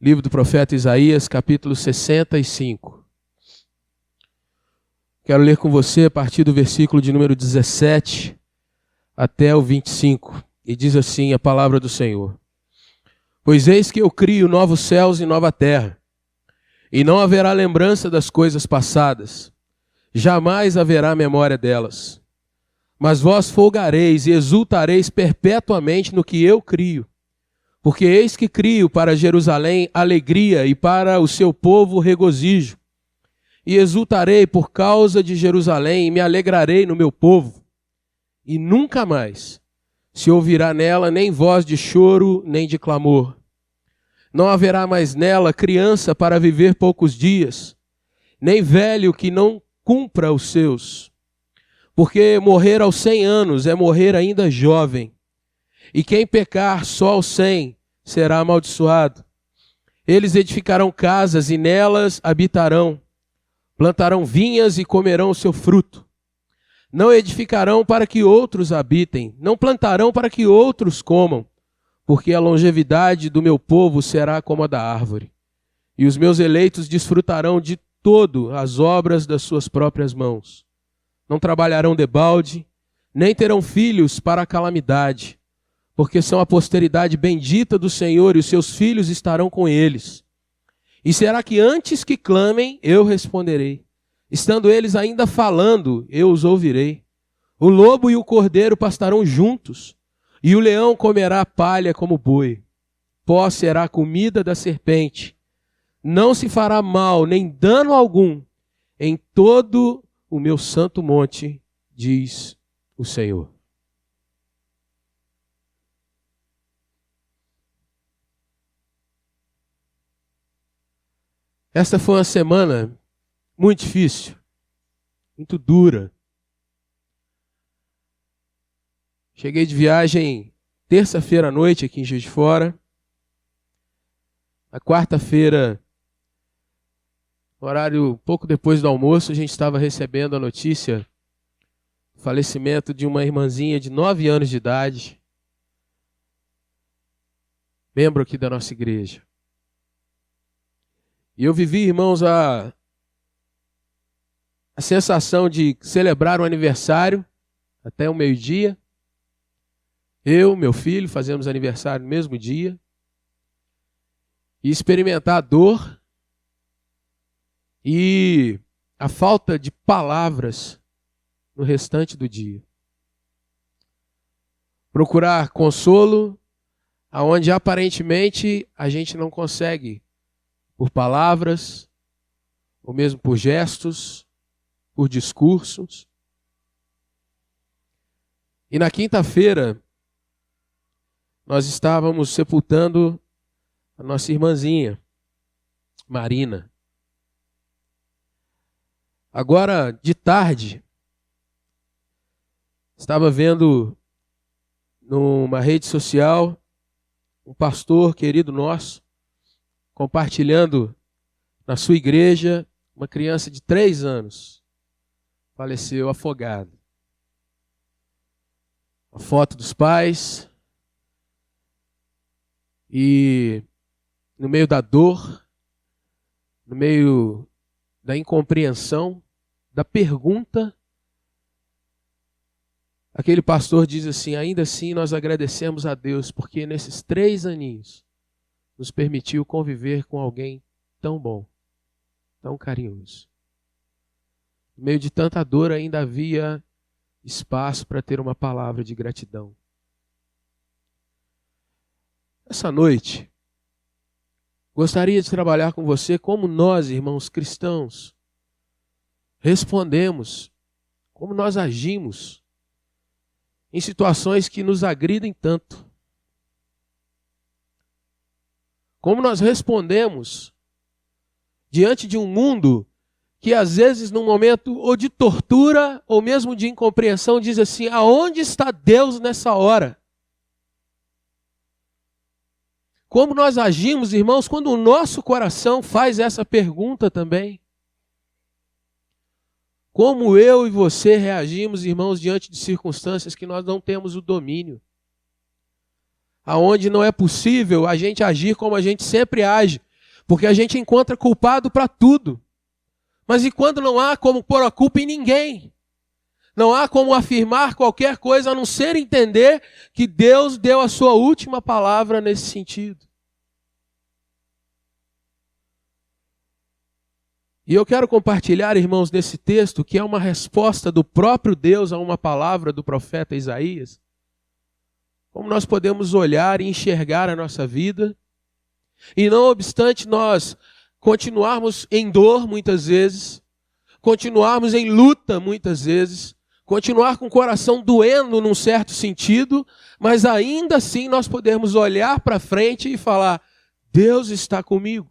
Livro do profeta Isaías, capítulo 65. Quero ler com você a partir do versículo de número 17 até o 25. E diz assim a palavra do Senhor: Pois eis que eu crio novos céus e nova terra, e não haverá lembrança das coisas passadas, jamais haverá memória delas. Mas vós folgareis e exultareis perpetuamente no que eu crio. Porque eis que crio para Jerusalém alegria e para o seu povo regozijo. E exultarei por causa de Jerusalém e me alegrarei no meu povo. E nunca mais se ouvirá nela nem voz de choro nem de clamor. Não haverá mais nela criança para viver poucos dias, nem velho que não cumpra os seus. Porque morrer aos 100 anos é morrer ainda jovem. E quem pecar só aos 100 será amaldiçoado. Eles edificarão casas e nelas habitarão. Plantarão vinhas e comerão o seu fruto. Não edificarão para que outros habitem, não plantarão para que outros comam, porque a longevidade do meu povo será como a da árvore. E os meus eleitos desfrutarão de todo as obras das suas próprias mãos. Não trabalharão debalde, nem terão filhos para a calamidade, porque são a posteridade bendita do Senhor e os seus filhos estarão com eles. E será que antes que clamem, eu responderei? Estando eles ainda falando, eu os ouvirei. O lobo e o cordeiro pastarão juntos, e o leão comerá palha como boi. Pó será a comida da serpente. Não se fará mal, nem dano algum, em todo o meu santo monte, diz o Senhor. Esta foi uma semana muito difícil, muito dura. Cheguei de viagem terça-feira à noite aqui em Juiz de Fora. Na quarta-feira, horário pouco depois do almoço, a gente estava recebendo a notícia do falecimento de uma irmãzinha de 9 anos de idade, membro aqui da nossa igreja. E eu vivi, irmãos, a sensação de celebrar um aniversário até o meio-dia. Eu, meu filho, fazemos aniversário no mesmo dia. E experimentar a dor e a falta de palavras no restante do dia. Procurar consolo aonde aparentemente a gente não consegue, por palavras, ou mesmo por gestos, por discursos. E na quinta-feira, nós estávamos sepultando a nossa irmãzinha, Marina. Agora, de tarde, estava vendo numa rede social um pastor querido nosso, compartilhando na sua igreja, uma criança de 3 anos faleceu afogada. A foto dos pais e no meio da dor, no meio da incompreensão, da pergunta, aquele pastor diz assim: ainda assim nós agradecemos a Deus, porque nesses 3 aninhos nos permitiu conviver com alguém tão bom, tão carinhoso. No meio de tanta dor ainda havia espaço para ter uma palavra de gratidão. Essa noite, gostaria de trabalhar com você como nós, irmãos cristãos, respondemos, como nós agimos em situações que nos agridem tanto. Como nós respondemos diante de um mundo que às vezes num momento ou de tortura ou mesmo de incompreensão diz assim: aonde está Deus nessa hora? Como nós agimos, irmãos, quando o nosso coração faz essa pergunta também? Como eu e você reagimos, irmãos, diante de circunstâncias que nós não temos o domínio? Aonde não é possível a gente agir como a gente sempre age, Porque a gente encontra culpado para tudo. Mas e quando não há como pôr a culpa em ninguém? Não há como afirmar qualquer coisa a não ser entender que Deus deu a sua última palavra nesse sentido. E eu quero compartilhar, irmãos, nesse texto, que é uma resposta do próprio Deus a uma palavra do profeta Isaías. Como nós podemos olhar e enxergar a nossa vida, e não obstante nós continuarmos em dor muitas vezes, continuarmos em luta muitas vezes, continuar com o coração doendo num certo sentido, mas ainda assim nós podemos olhar para frente e falar: Deus está comigo.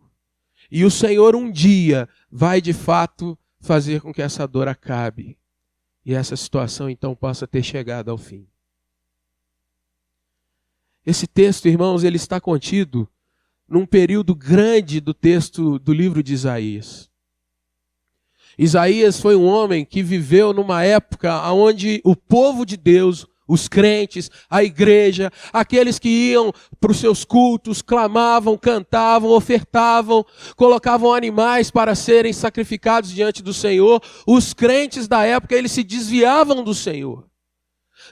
E o Senhor um dia vai de fato fazer com que essa dor acabe. E essa situação então possa ter chegado ao fim. Esse texto, irmãos, ele está contido num período grande do texto do livro de Isaías. Isaías foi um homem que viveu numa época onde o povo de Deus, os crentes, a igreja, aqueles que iam para os seus cultos, clamavam, cantavam, ofertavam, colocavam animais para serem sacrificados diante do Senhor. Os crentes da época, eles se desviavam do Senhor.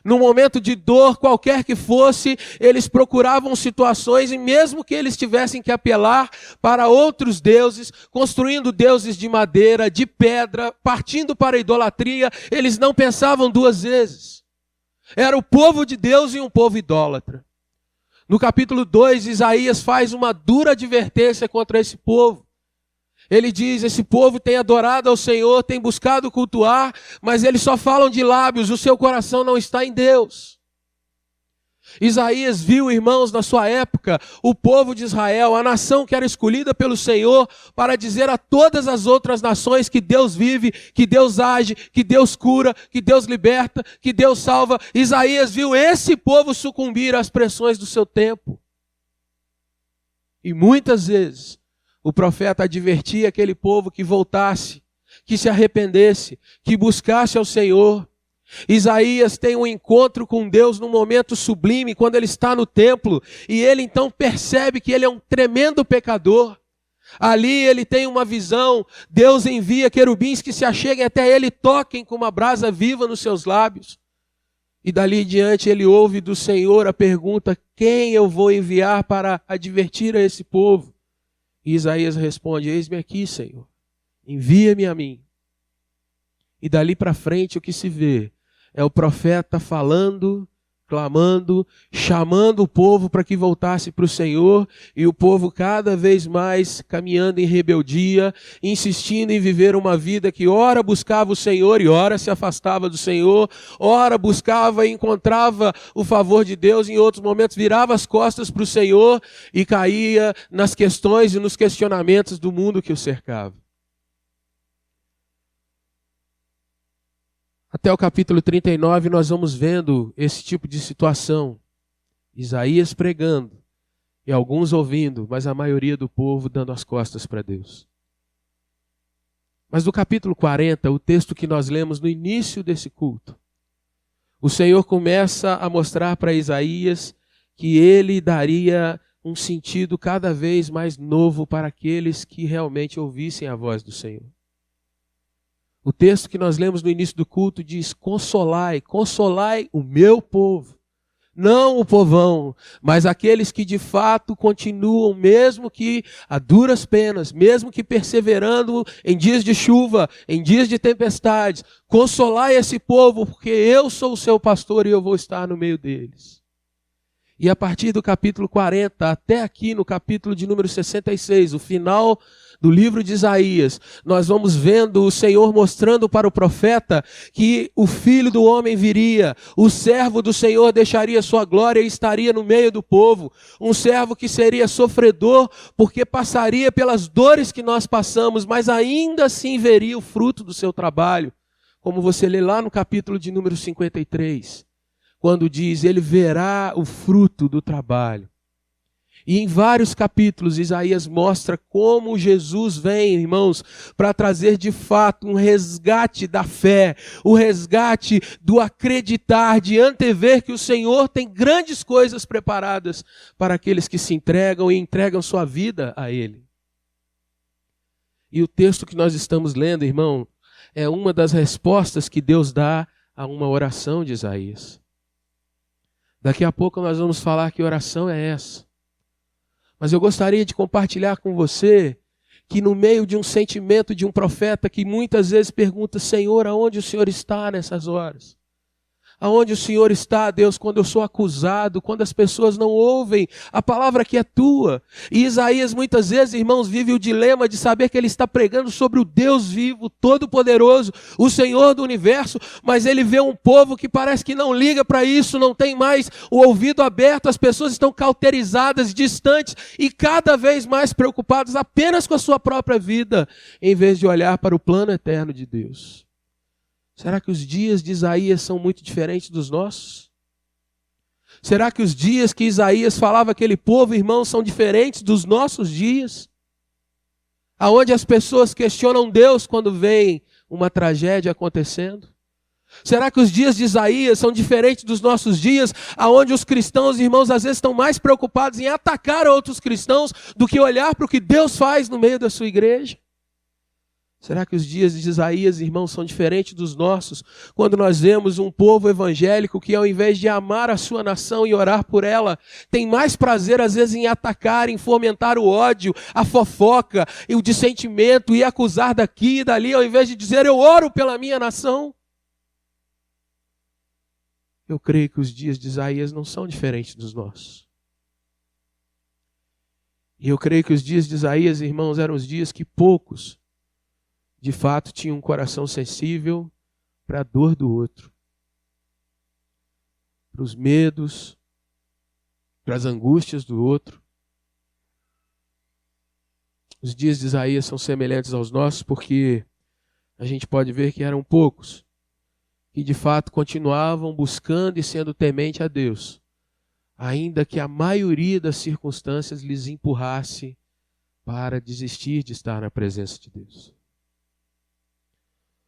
No momento de dor, qualquer que fosse, eles procuravam situações, e mesmo que eles tivessem que apelar para outros deuses, construindo deuses de madeira, de pedra, partindo para a idolatria, eles não pensavam duas vezes. Era o povo de Deus e um povo idólatra. No capítulo 2, Isaías faz uma dura advertência contra esse povo. Ele diz: esse povo tem adorado ao Senhor, tem buscado cultuar, mas eles só falam de lábios, o seu coração não está em Deus. Isaías viu, irmãos, na sua época, o povo de Israel, a nação que era escolhida pelo Senhor para dizer a todas as outras nações que Deus vive, que Deus age, que Deus cura, que Deus liberta, que Deus salva. Isaías viu esse povo sucumbir às pressões do seu tempo. E muitas vezes o profeta advertia aquele povo que voltasse, que se arrependesse, que buscasse ao Senhor. Isaías tem um encontro com Deus num momento sublime, quando ele está no templo, e ele então percebe que ele é um tremendo pecador. Ali ele tem uma visão, Deus envia querubins que se acheguem até ele e toquem com uma brasa viva nos seus lábios. E dali em diante ele ouve do Senhor a pergunta: quem eu vou enviar para advertir a esse povo? E Isaías responde: eis-me aqui, Senhor, envia-me a mim. E dali para frente o que se vê é o profeta falando, clamando, chamando o povo para que voltasse para o Senhor, e o povo cada vez mais caminhando em rebeldia, insistindo em viver uma vida que ora buscava o Senhor e ora se afastava do Senhor, ora buscava e encontrava o favor de Deus, em outros momentos virava as costas para o Senhor e caía nas questões e nos questionamentos do mundo que o cercava. Até o capítulo 39 nós vamos vendo esse tipo de situação. Isaías pregando e alguns ouvindo, mas a maioria do povo dando as costas para Deus. Mas no capítulo 40, o texto que nós lemos no início desse culto, o Senhor começa a mostrar para Isaías que ele daria um sentido cada vez mais novo para aqueles que realmente ouvissem a voz do Senhor. O texto que nós lemos no início do culto diz: consolai, consolai o meu povo. Não o povão, mas aqueles que de fato continuam, mesmo que a duras penas, mesmo que perseverando em dias de chuva, em dias de tempestades. Consolai esse povo, porque eu sou o seu pastor e eu vou estar no meio deles. E a partir do capítulo 40 até aqui no capítulo de número 66, o final do livro de Isaías, nós vamos vendo o Senhor mostrando para o profeta que o Filho do Homem viria, o servo do Senhor deixaria sua glória e estaria no meio do povo, um servo que seria sofredor porque passaria pelas dores que nós passamos, mas ainda assim veria o fruto do seu trabalho, como você lê lá no capítulo de número 53, quando diz: ele verá o fruto do trabalho. E em vários capítulos, Isaías mostra como Jesus vem, irmãos, para trazer de fato um resgate da fé, o resgate do acreditar, de antever que o Senhor tem grandes coisas preparadas para aqueles que se entregam e entregam sua vida a Ele. E o texto que nós estamos lendo, irmão, é uma das respostas que Deus dá a uma oração de Isaías. Daqui a pouco nós vamos falar que oração é essa. Mas eu gostaria de compartilhar com você que no meio de um sentimento de um profeta que muitas vezes pergunta: Senhor, aonde o Senhor está nessas horas? Aonde o Senhor está, Deus, quando eu sou acusado, quando as pessoas não ouvem a palavra que é tua? E Isaías muitas vezes, irmãos, vive o dilema de saber que ele está pregando sobre o Deus vivo, todo-poderoso, o Senhor do universo, mas ele vê um povo que parece que não liga para isso, não tem mais o ouvido aberto, as pessoas estão cauterizadas, distantes e cada vez mais preocupadas apenas com a sua própria vida, em vez de olhar para o plano eterno de Deus. Será que os dias de Isaías são muito diferentes dos nossos? Será que os dias que Isaías falava àquele povo, irmãos, são diferentes dos nossos dias? Aonde as pessoas questionam Deus quando veem uma tragédia acontecendo? Será que os dias de Isaías são diferentes dos nossos dias, aonde os cristãos, irmãos, às vezes estão mais preocupados em atacar outros cristãos do que olhar para o que Deus faz no meio da sua igreja? Será que os dias de Isaías, irmãos, são diferentes dos nossos? Quando nós vemos um povo evangélico que, ao invés de amar a sua nação e orar por ela, tem mais prazer, às vezes, em atacar, em fomentar o ódio, a fofoca, e o dissentimento, e acusar daqui e dali, ao invés de dizer: eu oro pela minha nação. Eu creio que os dias de Isaías não são diferentes dos nossos. E eu creio que os dias de Isaías, irmãos, eram os dias que poucos de fato tinha um coração sensível para a dor do outro, para os medos, para as angústias do outro. Os dias de Isaías são semelhantes aos nossos porque a gente pode ver que eram poucos que de fato continuavam buscando e sendo temente a Deus, ainda que a maioria das circunstâncias lhes empurrasse para desistir de estar na presença de Deus.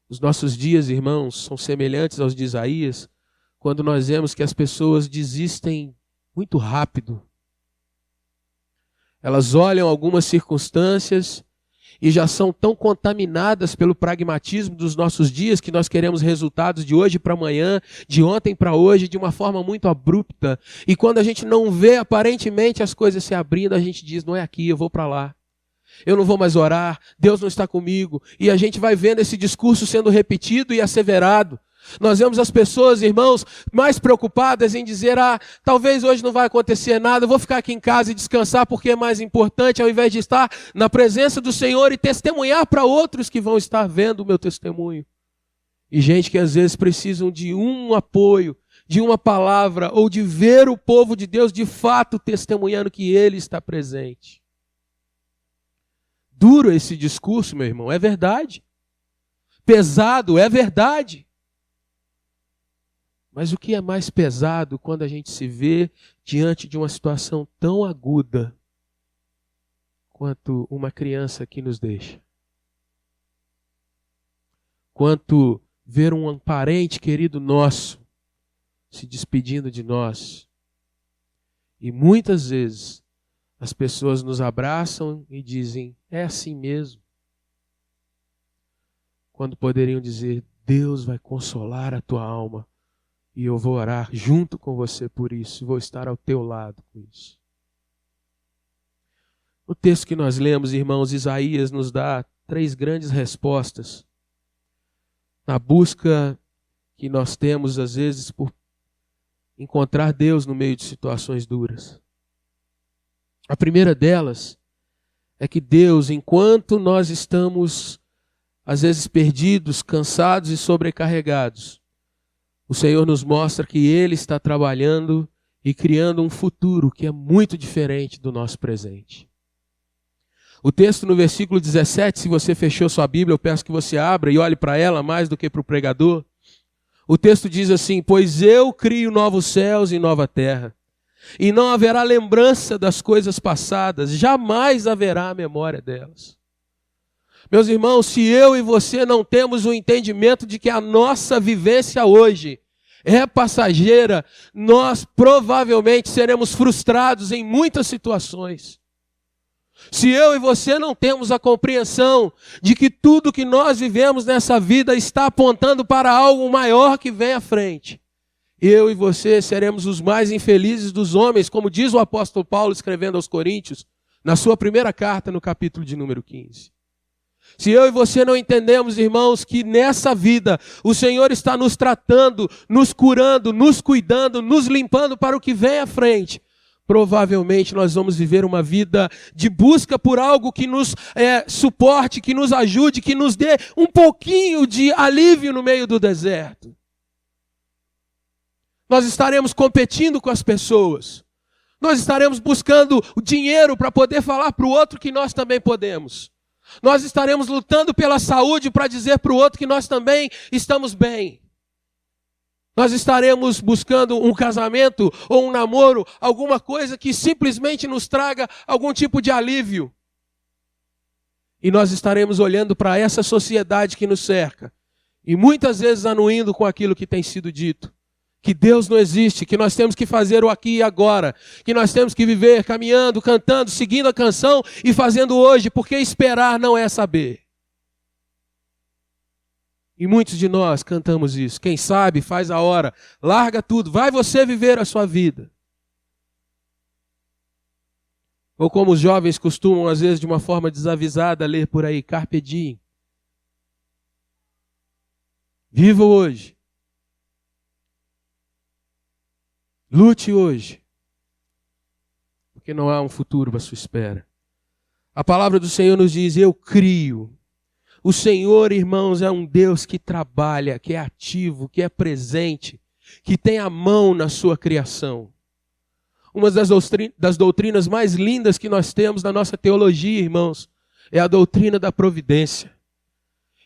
Os nossos dias, irmãos, são semelhantes aos de Isaías, quando nós vemos que as pessoas desistem muito rápido. Elas olham algumas circunstâncias e já são tão contaminadas pelo pragmatismo dos nossos dias que nós queremos resultados de hoje para amanhã, de ontem para hoje, de uma forma muito abrupta. E quando a gente não vê aparentemente as coisas se abrindo, a gente diz: não é aqui, eu vou para lá. Eu não vou mais orar, Deus não está comigo. E a gente vai vendo esse discurso sendo repetido e asseverado. Nós vemos as pessoas, irmãos, mais preocupadas em dizer: talvez hoje não vai acontecer nada, eu vou ficar aqui em casa e descansar porque é mais importante, ao invés de estar na presença do Senhor e testemunhar para outros que vão estar vendo o meu testemunho. E gente que às vezes precisam de um apoio, de uma palavra, ou de ver o povo de Deus de fato testemunhando que Ele está presente. Duro esse discurso, meu irmão, é verdade. Pesado, é verdade. Mas o que é mais pesado quando a gente se vê diante de uma situação tão aguda quanto uma criança que nos deixa? Quanto ver um parente querido nosso se despedindo de nós. E muitas vezes as pessoas nos abraçam e dizem: é assim mesmo. Quando poderiam dizer: Deus vai consolar a tua alma e eu vou orar junto com você por isso, vou estar ao teu lado com isso. No texto que nós lemos, irmãos, Isaías nos dá 3 grandes respostas na busca que nós temos às vezes por encontrar Deus no meio de situações duras. A primeira delas é que Deus, enquanto nós estamos, às vezes, perdidos, cansados e sobrecarregados, o Senhor nos mostra que Ele está trabalhando e criando um futuro que é muito diferente do nosso presente. O texto no versículo 17, se você fechou sua Bíblia, eu peço que você abra e olhe para ela mais do que para o pregador. O texto diz assim: pois eu crio novos céus e nova terra, e não haverá lembrança das coisas passadas, jamais haverá memória delas. Meus irmãos, se eu e você não temos o entendimento de que a nossa vivência hoje é passageira, nós provavelmente seremos frustrados em muitas situações. Se eu e você não temos a compreensão de que tudo que nós vivemos nessa vida está apontando para algo maior que vem à frente, eu e você seremos os mais infelizes dos homens, como diz o apóstolo Paulo escrevendo aos Coríntios, na sua primeira carta, no capítulo de número 15. Se eu e você não entendemos, irmãos, que nessa vida o Senhor está nos tratando, nos curando, nos cuidando, nos limpando para o que vem à frente, provavelmente nós vamos viver uma vida de busca por algo que nos suporte, que nos ajude, que nos dê um pouquinho de alívio no meio do deserto. Nós estaremos competindo com as pessoas. Nós estaremos buscando o dinheiro para poder falar para o outro que nós também podemos. Nós estaremos lutando pela saúde para dizer para o outro que nós também estamos bem. Nós estaremos buscando um casamento ou um namoro, alguma coisa que simplesmente nos traga algum tipo de alívio. E nós estaremos olhando para essa sociedade que nos cerca e muitas vezes anuindo com aquilo que tem sido dito. Que Deus não existe, que nós temos que fazer o aqui e agora, que nós temos que viver caminhando, cantando, seguindo a canção e fazendo hoje, porque esperar não é saber. E muitos de nós cantamos isso. Quem sabe faz a hora, larga tudo, vai você viver a sua vida. Ou como os jovens costumam, às vezes de uma forma desavisada, ler por aí, carpe diem. Viva hoje. Lute hoje, porque não há um futuro à sua espera. A palavra do Senhor nos diz, eu crio. O Senhor, irmãos, é um Deus que trabalha, que é ativo, que é presente, que tem a mão na sua criação. Uma das doutrinas mais lindas que nós temos na nossa teologia, irmãos, é a doutrina da providência,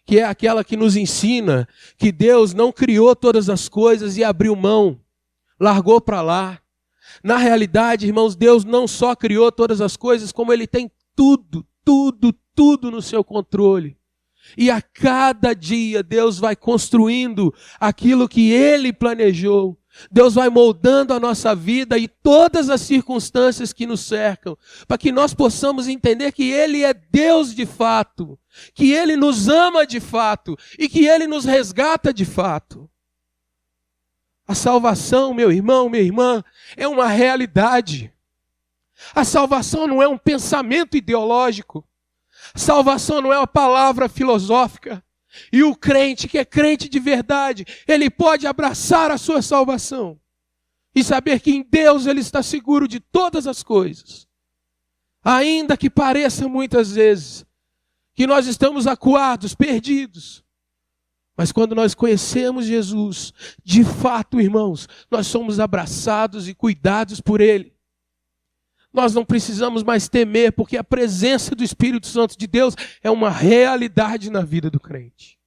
que é aquela que nos ensina que Deus não criou todas as coisas e abriu mão. Largou para lá. Na realidade, irmãos, Deus não só criou todas as coisas, como Ele tem tudo no seu controle. E a cada dia Deus vai construindo aquilo que Ele planejou. Deus vai moldando a nossa vida e todas as circunstâncias que nos cercam, para que nós possamos entender que Ele é Deus de fato, que Ele nos ama de fato e que Ele nos resgata de fato. A salvação, meu irmão, minha irmã, é uma realidade. A salvação não é um pensamento ideológico. A salvação não é uma palavra filosófica. E o crente, que é crente de verdade, ele pode abraçar a sua salvação e saber que em Deus ele está seguro de todas as coisas. Ainda que pareça muitas vezes que nós estamos acuados, perdidos. Mas quando nós conhecemos Jesus, de fato, irmãos, nós somos abraçados e cuidados por Ele. Nós não precisamos mais temer, porque a presença do Espírito Santo de Deus é uma realidade na vida do crente.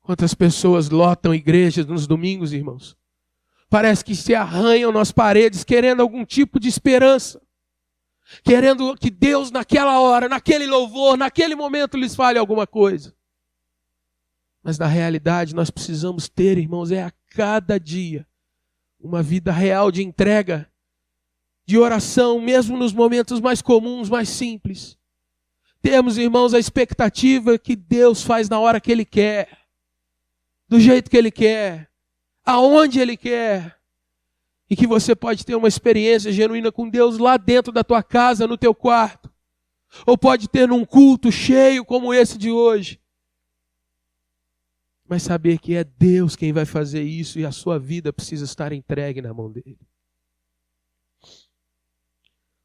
Quantas pessoas lotam igrejas nos domingos, irmãos? Parece que se arranham nas paredes, querendo algum tipo de esperança. Querendo que Deus, naquela hora, naquele louvor, naquele momento, lhes fale alguma coisa. Mas na realidade nós precisamos ter, irmãos, a cada dia, uma vida real de entrega, de oração, mesmo nos momentos mais comuns, mais simples. Temos, irmãos, a expectativa que Deus faz na hora que Ele quer, do jeito que Ele quer, aonde Ele quer. E que você pode ter uma experiência genuína com Deus lá dentro da tua casa, no teu quarto. Ou pode ter num culto cheio como esse de hoje. Mas saber que é Deus quem vai fazer isso e a sua vida precisa estar entregue na mão dele.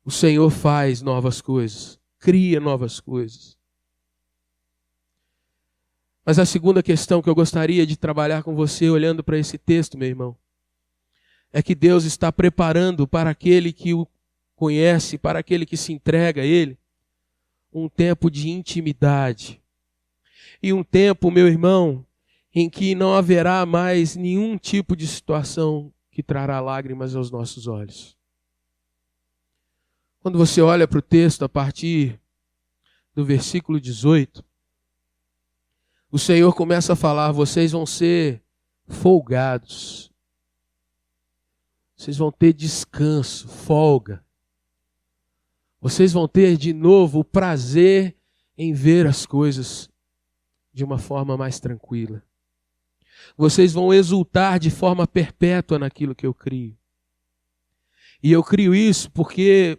O Senhor faz novas coisas, cria novas coisas. Mas a segunda questão que eu gostaria de trabalhar com você, olhando para esse texto, meu irmão, é que Deus está preparando para aquele que o conhece, para aquele que se entrega a Ele, um tempo de intimidade. E um tempo, meu irmão, em que não haverá mais nenhum tipo de situação que trará lágrimas aos nossos olhos. Quando você olha para o texto a partir do versículo 18, o Senhor começa a falar, vocês vão ser folgados. Vocês vão ter descanso, folga. Vocês vão ter de novo o prazer em ver as coisas de uma forma mais tranquila. Vocês vão exultar de forma perpétua naquilo que eu crio. E eu crio isso porque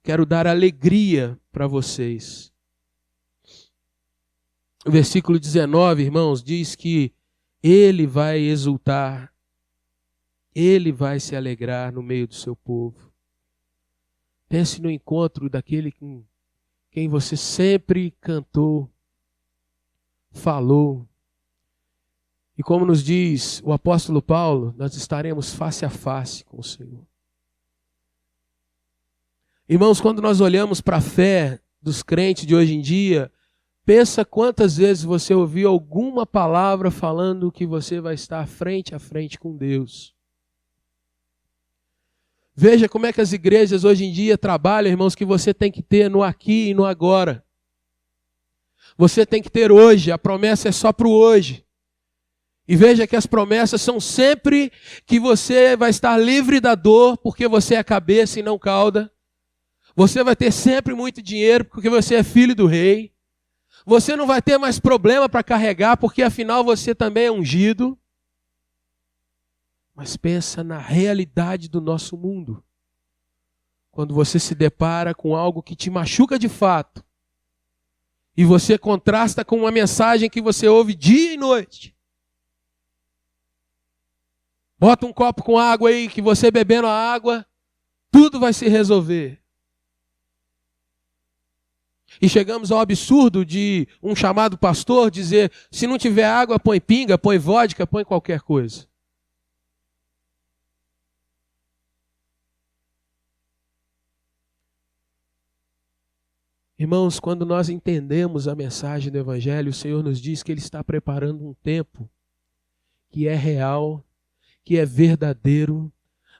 quero dar alegria para vocês. O versículo 19, irmãos, diz que Ele vai exultar, Ele vai se alegrar no meio do seu povo. Pense no encontro daquele com quem você sempre cantou, falou. E como nos diz o apóstolo Paulo, nós estaremos face a face com o Senhor. Irmãos, quando nós olhamos para a fé dos crentes de hoje em dia, pensa quantas vezes você ouviu alguma palavra falando que você vai estar frente a frente com Deus. Veja como é que as igrejas hoje em dia trabalham, irmãos, que você tem que ter no aqui e no agora. Você tem que ter hoje, a promessa é só para o hoje. E veja que as promessas são sempre que você vai estar livre da dor, porque você é cabeça e não cauda. Você vai ter sempre muito dinheiro, porque você é filho do rei. Você não vai ter mais problema para carregar, porque afinal você também é ungido. Mas pensa na realidade do nosso mundo. Quando você se depara com algo que te machuca de fato, e você contrasta com uma mensagem que você ouve dia e noite. Bota um copo com água aí, que você bebendo a água, tudo vai se resolver. E chegamos ao absurdo de um chamado pastor dizer, se não tiver água, põe pinga, põe vodka, põe qualquer coisa. Irmãos, quando nós entendemos a mensagem do Evangelho, o Senhor nos diz que Ele está preparando um tempo que é real, que é verdadeiro,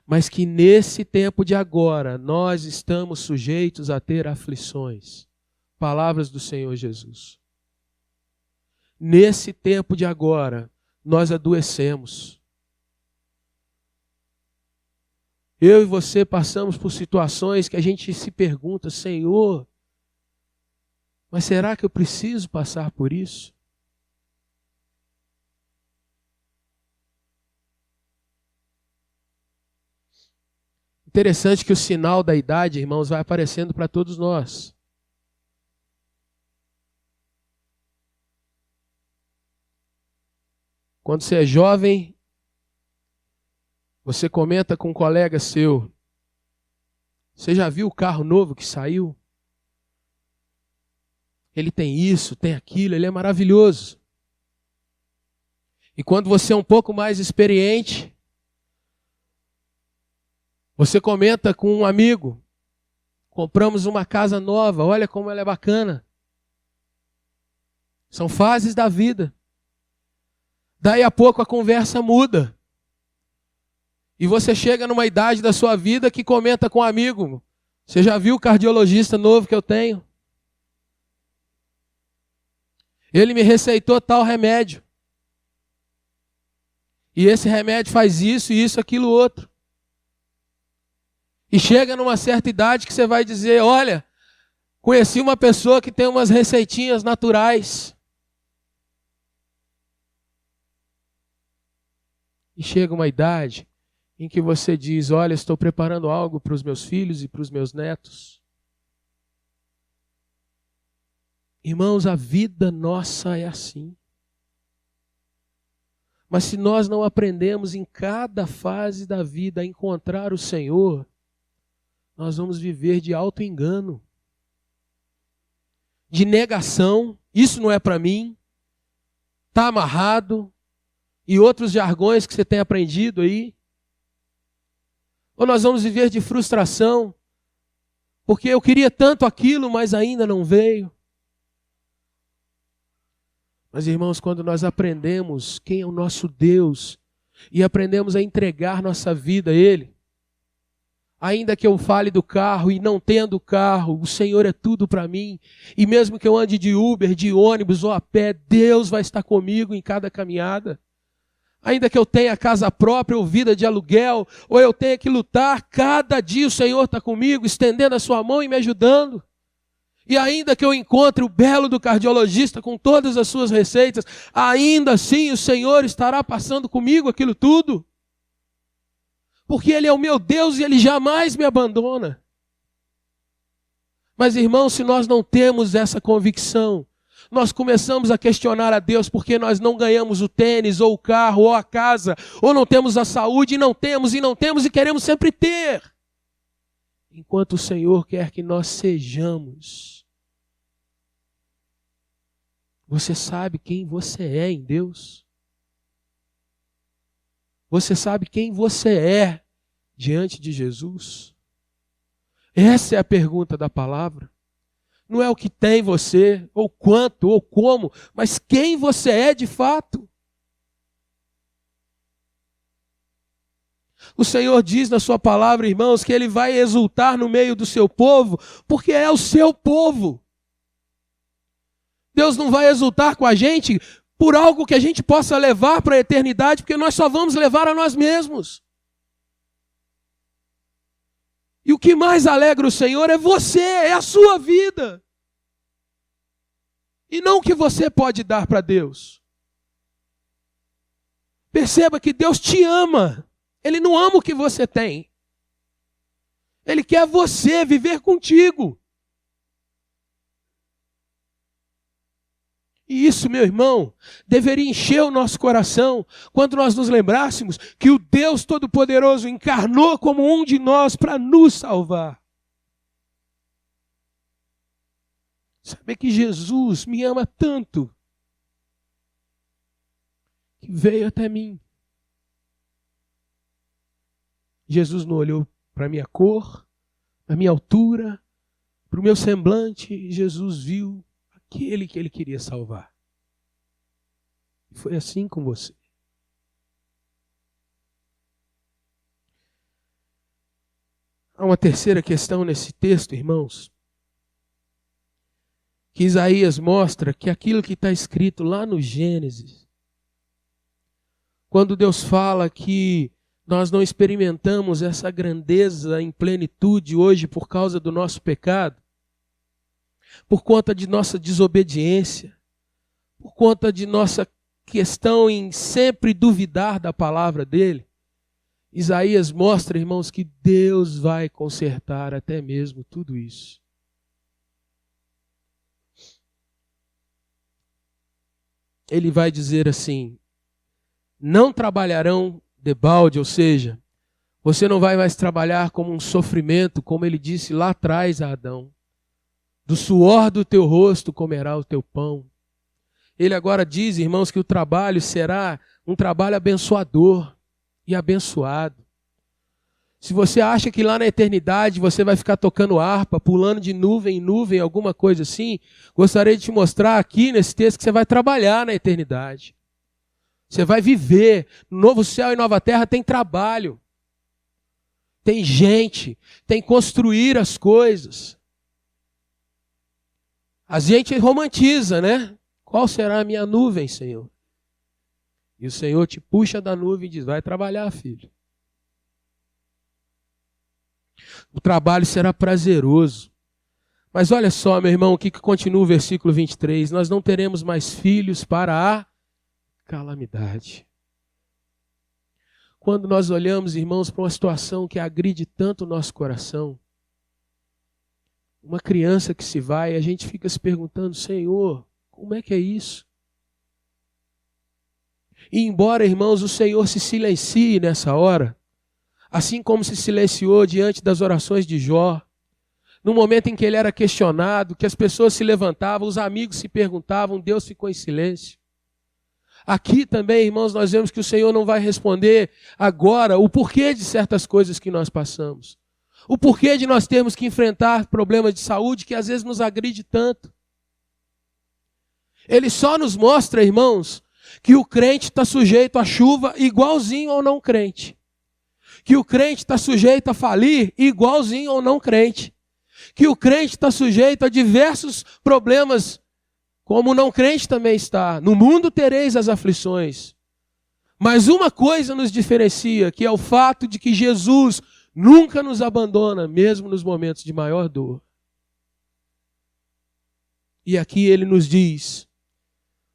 mas que nesse tempo de agora nós estamos sujeitos a ter aflições. Palavras do Senhor Jesus. Nesse tempo de agora, nós adoecemos. Eu e você passamos por situações que a gente se pergunta, Senhor, mas será que eu preciso passar por isso? Interessante que o sinal da idade, irmãos, vai aparecendo para todos nós. Quando você é jovem, você comenta com um colega seu, você já viu o carro novo que saiu? Ele tem isso, tem aquilo, ele é maravilhoso. E quando você é um pouco mais experiente, você comenta com um amigo, compramos uma casa nova, olha como ela é bacana. São fases da vida. Daí a pouco a conversa muda. E você chega numa idade da sua vida que comenta com um amigo, você já viu o cardiologista novo que eu tenho? Ele me receitou tal remédio. E esse remédio faz isso, isso, aquilo, outro. E chega numa certa idade que você vai dizer, olha, conheci uma pessoa que tem umas receitinhas naturais. E chega uma idade em que você diz, olha, estou preparando algo para os meus filhos e para os meus netos. Irmãos, a vida nossa é assim. Mas se nós não aprendemos em cada fase da vida a encontrar o Senhor, nós vamos viver de auto-engano, de negação, isso não é para mim, está amarrado, e outros jargões que você tem aprendido aí. Ou nós vamos viver de frustração, porque eu queria tanto aquilo, mas ainda não veio. Mas, irmãos, quando nós aprendemos quem é o nosso Deus e aprendemos a entregar nossa vida a Ele, ainda que eu fale do carro e não tendo carro, o Senhor é tudo para mim. E mesmo que eu ande de Uber, de ônibus ou a pé, Deus vai estar comigo em cada caminhada. ainda que eu tenha casa própria ou vida de aluguel, ou eu tenha que lutar, cada dia o Senhor está comigo, estendendo a sua mão e me ajudando. E ainda que eu encontre o belo do cardiologista com todas as suas receitas, ainda assim o Senhor estará passando comigo aquilo tudo. Porque Ele é o meu Deus e Ele jamais me abandona. Mas, irmãos, se nós não temos essa convicção, nós começamos a questionar a Deus porque nós não ganhamos o tênis, ou o carro, ou a casa, ou não temos a saúde, e não temos e queremos sempre ter. Enquanto o Senhor quer que nós sejamos. Você sabe quem você é em Deus? Você sabe quem você é diante de Jesus? Essa é a pergunta da palavra. Não é o que tem você, ou quanto, ou como, mas quem você é de fato. O Senhor diz na sua palavra, irmãos, que Ele vai exultar no meio do seu povo, porque é o seu povo. Deus não vai exultar com a gente por algo que a gente possa levar para a eternidade, porque nós só vamos levar a nós mesmos. E o que mais alegra o Senhor é você, é a sua vida. E não o que você pode dar para Deus. Perceba que Deus te ama. Ele não ama o que você tem. Ele quer você viver contigo. E isso, meu irmão, deveria encher o nosso coração quando nós nos lembrássemos que o Deus Todo-Poderoso encarnou como um de nós para nos salvar. Saber que Jesus me ama tanto que veio até mim. Jesus não olhou para a minha cor, para a minha altura, para o meu semblante. Jesus viu aquele que Ele queria salvar. E foi assim com você. Há uma terceira questão nesse texto, irmãos, que Isaías mostra que aquilo que está escrito lá no Gênesis, quando Deus fala que nós não experimentamos essa grandeza em plenitude hoje por causa do nosso pecado, por conta de nossa desobediência, por conta de nossa questão em sempre duvidar da palavra dele, Isaías mostra, irmãos, que Deus vai consertar até mesmo tudo isso. Ele vai dizer assim: não trabalharão debalde, ou seja, você não vai mais trabalhar como um sofrimento, como ele disse lá atrás a Adão. Do suor do teu rosto comerá o teu pão. Ele agora diz, irmãos, que o trabalho será um trabalho abençoador e abençoado. Se você acha que lá na eternidade você vai ficar tocando harpa, pulando de nuvem em nuvem, alguma coisa assim, gostaria de te mostrar aqui nesse texto que você vai trabalhar na eternidade. Você vai viver. No novo céu e nova terra tem trabalho. Tem gente, tem construir as coisas. A gente romantiza, né? Qual será a minha nuvem, Senhor? E o Senhor te puxa da nuvem e diz: vai trabalhar, filho. O trabalho será prazeroso. Mas olha só, meu irmão, o que continua o versículo 23. Nós não teremos mais filhos para a calamidade. Quando nós olhamos, irmãos, para uma situação que agride tanto o nosso coração, uma criança que se vai, a gente fica se perguntando: Senhor, como é que é isso? E embora, irmãos, o Senhor se silencie nessa hora, assim como se silenciou diante das orações de Jó, no momento em que ele era questionado, que as pessoas se levantavam, os amigos se perguntavam, Deus ficou em silêncio. Aqui também, irmãos, nós vemos que o Senhor não vai responder agora o porquê de certas coisas que nós passamos. O porquê de nós termos que enfrentar problemas de saúde que às vezes nos agride tanto. Ele só nos mostra, irmãos, que o crente está sujeito à chuva igualzinho ao não crente. Que o crente está sujeito a falir igualzinho ao não crente. Que o crente está sujeito a diversos problemas, como o não crente também está. No mundo tereis as aflições. Mas uma coisa nos diferencia, que é o fato de que Jesus nunca nos abandona, mesmo nos momentos de maior dor. E aqui ele nos diz: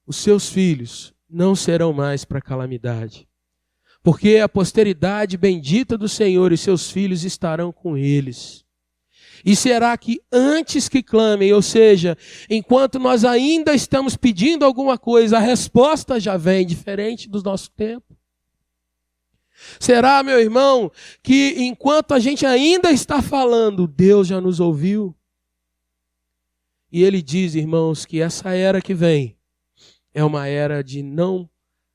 os seus filhos não serão mais para calamidade, porque a posteridade bendita do Senhor e seus filhos estarão com eles. E será que antes que clamem, ou seja, enquanto nós ainda estamos pedindo alguma coisa, a resposta já vem, diferente do nosso tempo? Será, meu irmão, que enquanto a gente ainda está falando, Deus já nos ouviu? E ele diz, irmãos, que essa era que vem é uma era de não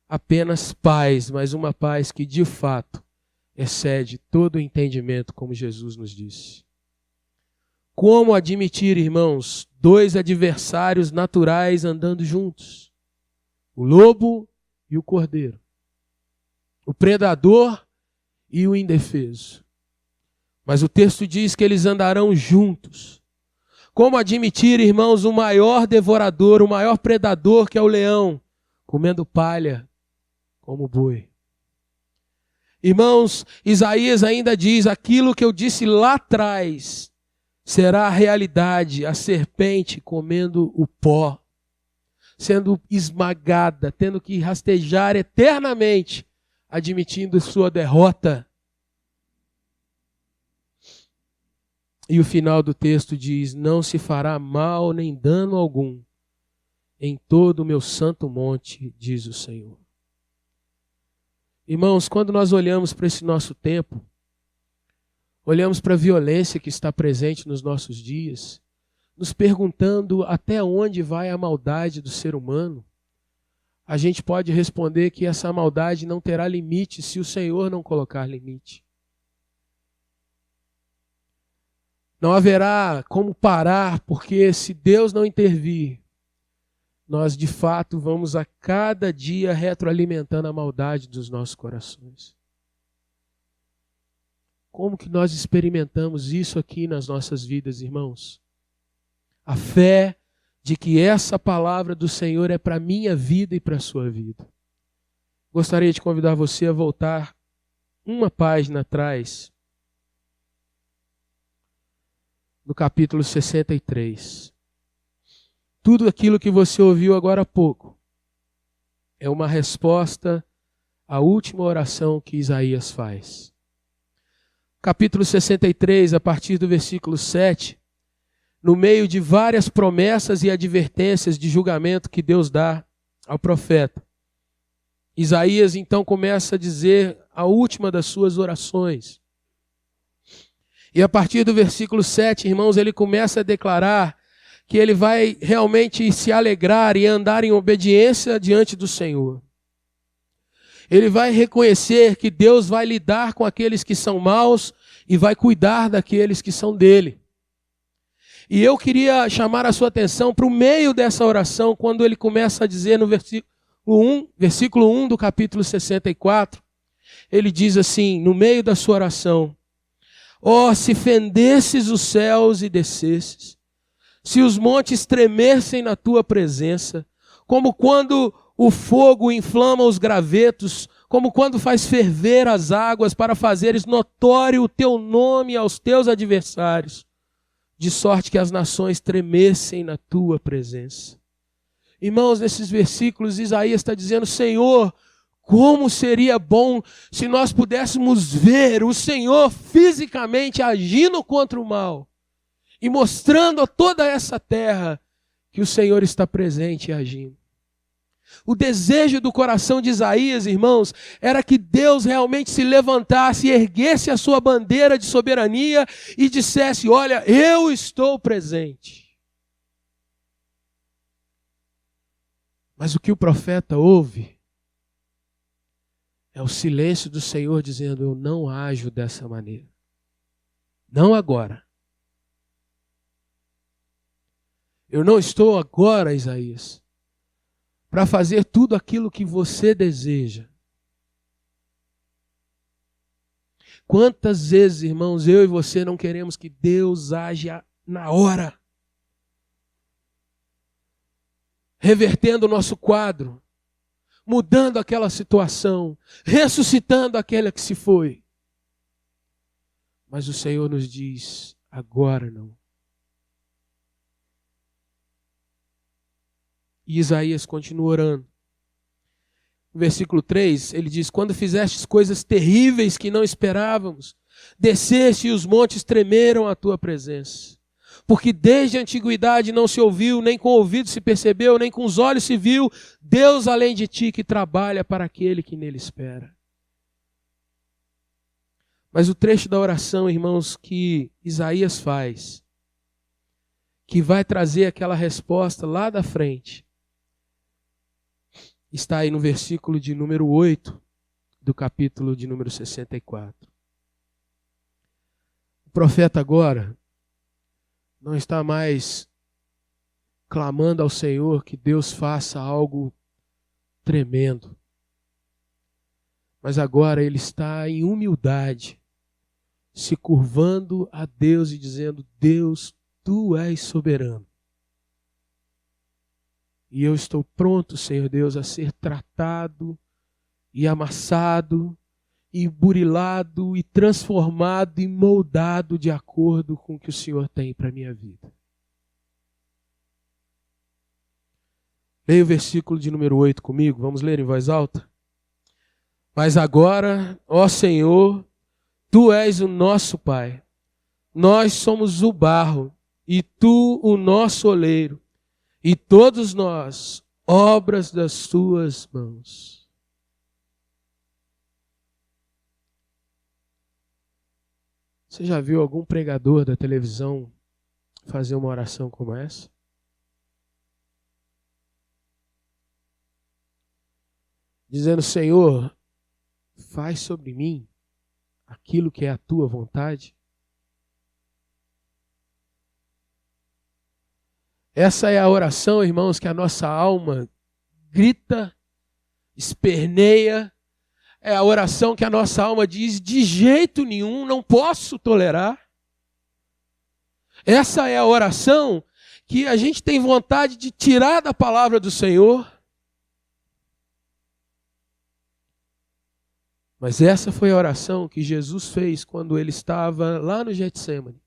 apenas paz, mas uma paz que de fato excede todo o entendimento, como Jesus nos disse. Como admitir, irmãos, dois adversários naturais andando juntos? O lobo e o cordeiro. O predador e o indefeso. Mas o texto diz que eles andarão juntos. Como admitir, irmãos, o maior devorador, o maior predador, que é o leão, comendo palha como boi? Irmãos, Isaías ainda diz: aquilo que eu disse lá atrás será a realidade, a serpente comendo o pó, sendo esmagada, tendo que rastejar eternamente, admitindo sua derrota. E o final do texto diz: não se fará mal nem dano algum em todo o meu santo monte, diz o Senhor. Irmãos, quando nós olhamos para esse nosso tempo, olhamos para a violência que está presente nos nossos dias, nos perguntando até onde vai a maldade do ser humano, a gente pode responder que essa maldade não terá limite se o Senhor não colocar limite. Não haverá como parar, porque se Deus não intervir, nós de fato vamos a cada dia retroalimentando a maldade dos nossos corações. Como que nós experimentamos isso aqui nas nossas vidas, irmãos? A fé de que essa palavra do Senhor é para a minha vida e para a sua vida. Gostaria de convidar você a voltar uma página atrás, no capítulo 63. Tudo aquilo que você ouviu agora há pouco é uma resposta à última oração que Isaías faz. Capítulo 63, a partir do versículo 7, no meio de várias promessas e advertências de julgamento que Deus dá ao profeta, Isaías então começa a dizer a última das suas orações. E a partir do versículo 7, irmãos, ele começa a declarar que ele vai realmente se alegrar e andar em obediência diante do Senhor. Ele vai reconhecer que Deus vai lidar com aqueles que são maus e vai cuidar daqueles que são dele. E eu queria chamar a sua atenção para o meio dessa oração, quando ele começa a dizer no versículo 1 do capítulo 64, ele diz assim, no meio da sua oração: ó, se fendesses os céus e descesses, se os montes tremessem na tua presença, como quando o fogo inflama os gravetos, como quando faz ferver as águas para fazeres notório o teu nome aos teus adversários, de sorte que as nações tremessem na tua presença. Irmãos, nesses versículos Isaías está dizendo: Senhor, como seria bom se nós pudéssemos ver o Senhor fisicamente agindo contra o mal e mostrando a toda essa terra que o Senhor está presente e agindo. O desejo do coração de Isaías, irmãos, era que Deus realmente se levantasse e erguesse a sua bandeira de soberania e dissesse: olha, eu estou presente. Mas o que o profeta ouve é o silêncio do Senhor dizendo: eu não ajo dessa maneira. Não agora. Eu não estou agora, Isaías, para fazer tudo aquilo que você deseja. Quantas vezes, irmãos, eu e você não queremos que Deus haja na hora, revertendo o nosso quadro, mudando aquela situação, ressuscitando aquela que se foi. Mas o Senhor nos diz, agora não. E Isaías continua orando. No versículo 3, ele diz, quando fizestes coisas terríveis que não esperávamos, desceste e os montes tremeram à tua presença. Porque desde a antiguidade não se ouviu, nem com o ouvido se percebeu, nem com os olhos se viu, Deus além de ti que trabalha para aquele que nele espera. Mas o trecho da oração, irmãos, que Isaías faz, que vai trazer aquela resposta lá da frente, está aí no versículo de número 8 do capítulo de número 64. O profeta agora não está mais clamando ao Senhor que Deus faça algo tremendo. Mas agora ele está em humildade, se curvando a Deus e dizendo, Deus, tu és soberano. E eu estou pronto, Senhor Deus, a ser tratado e amassado e burilado e transformado e moldado de acordo com o que o Senhor tem para a minha vida. Leia o versículo de número 8 comigo, vamos ler em voz alta. Mas agora, ó Senhor, tu és o nosso Pai, nós somos o barro e tu o nosso oleiro, e todos nós, obras das tuas mãos. Você já viu algum pregador da televisão fazer uma oração como essa? Dizendo, Senhor, faz sobre mim aquilo que é a tua vontade. Essa é a oração, irmãos, que a nossa alma grita, esperneia. É a oração que a nossa alma diz, de jeito nenhum, não posso tolerar. Essa é a oração que a gente tem vontade de tirar da palavra do Senhor. Mas essa foi a oração que Jesus fez quando ele estava lá no Getsêmani.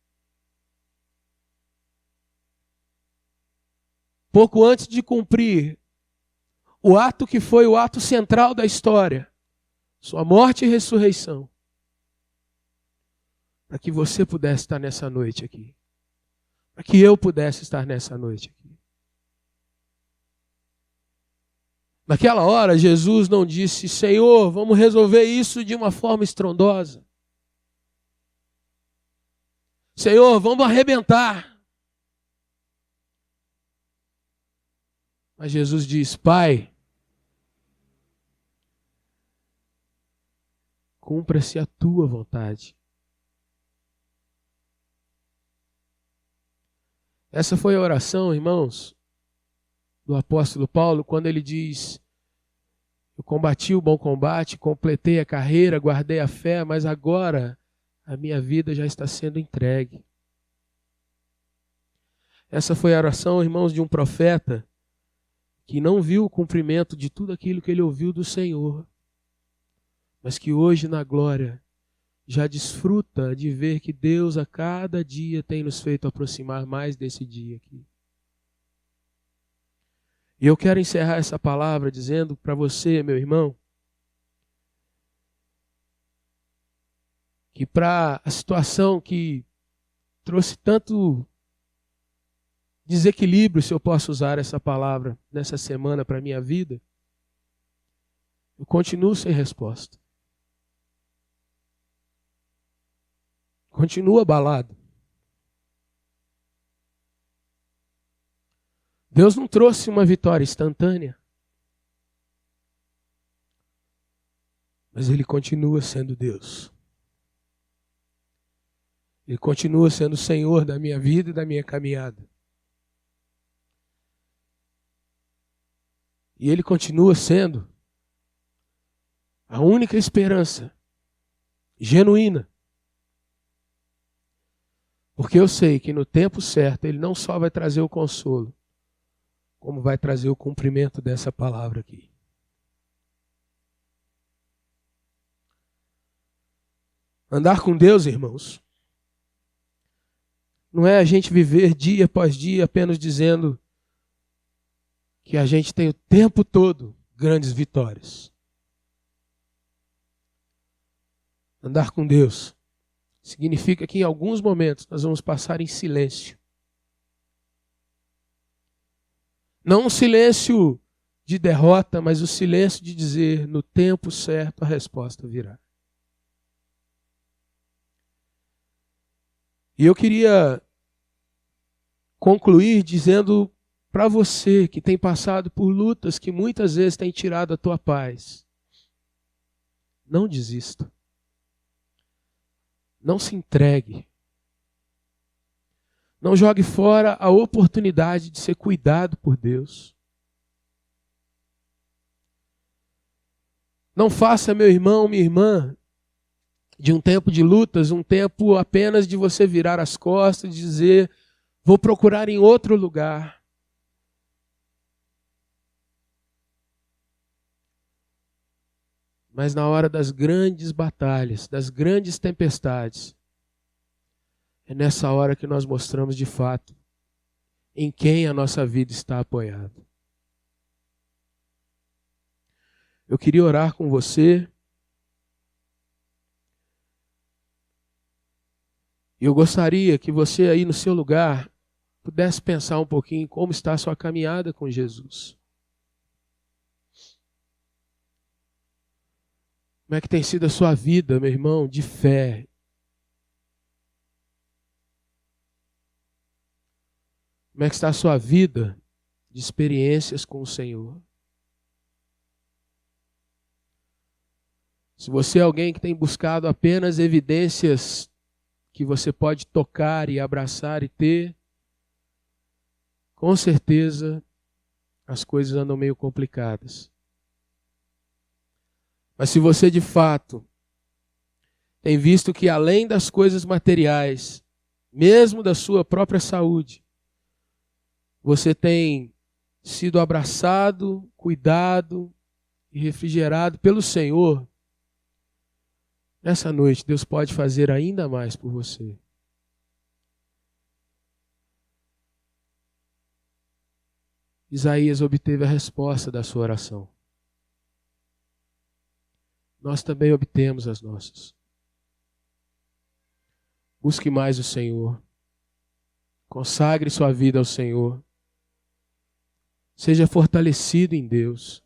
Pouco antes de cumprir o ato que foi o ato central da história, sua morte e ressurreição, para que você pudesse estar nessa noite aqui, para que eu pudesse estar nessa noite aqui. Naquela hora, Jesus não disse, Senhor, vamos resolver isso de uma forma estrondosa. Senhor, vamos arrebentar. Mas Jesus diz, Pai, cumpra-se a tua vontade. Essa foi a oração, irmãos, do apóstolo Paulo, quando ele diz, eu combati o bom combate, completei a carreira, guardei a fé, mas agora a minha vida já está sendo entregue. Essa foi a oração, irmãos, de um profeta que não viu o cumprimento de tudo aquilo que ele ouviu do Senhor, mas que hoje na glória já desfruta de ver que Deus a cada dia tem nos feito aproximar mais desse dia aqui. E eu quero encerrar essa palavra dizendo para você, meu irmão, que para a situação que trouxe tanto desequilíbrio, se eu posso usar essa palavra nessa semana para a minha vida, eu continuo sem resposta. Continuo abalado. Deus não trouxe uma vitória instantânea, mas Ele continua sendo Deus. Ele continua sendo o Senhor da minha vida e da minha caminhada. E Ele continua sendo a única esperança genuína. Porque eu sei que no tempo certo Ele não só vai trazer o consolo, como vai trazer o cumprimento dessa palavra aqui. Andar com Deus, irmãos, não é a gente viver dia após dia apenas dizendo que a gente tem o tempo todo grandes vitórias. Andar com Deus significa que em alguns momentos nós vamos passar em silêncio. Não um silêncio de derrota, mas o silêncio de dizer, no tempo certo a resposta virá. E eu queria concluir dizendo para você que tem passado por lutas que muitas vezes têm tirado a tua paz. Não desista. Não se entregue. Não jogue fora a oportunidade de ser cuidado por Deus. Não faça, meu irmão, minha irmã, de um tempo de lutas, um tempo apenas de você virar as costas e dizer, vou procurar em outro lugar. Mas na hora das grandes batalhas, das grandes tempestades, é nessa hora que nós mostramos de fato em quem a nossa vida está apoiada. Eu queria orar com você. E eu gostaria que você aí no seu lugar pudesse pensar um pouquinho como está a sua caminhada com Jesus. Como é que tem sido a sua vida, meu irmão, de fé? Como é que está a sua vida de experiências com o Senhor? Se você é alguém que tem buscado apenas evidências que você pode tocar e abraçar e ter, com certeza as coisas andam meio complicadas. Mas se você de fato tem visto que além das coisas materiais, mesmo da sua própria saúde, você tem sido abraçado, cuidado e refrigerado pelo Senhor, nessa noite Deus pode fazer ainda mais por você. Isaías obteve a resposta da sua oração. Nós também obtemos as nossas. Busque mais o Senhor. Consagre sua vida ao Senhor. Seja fortalecido em Deus.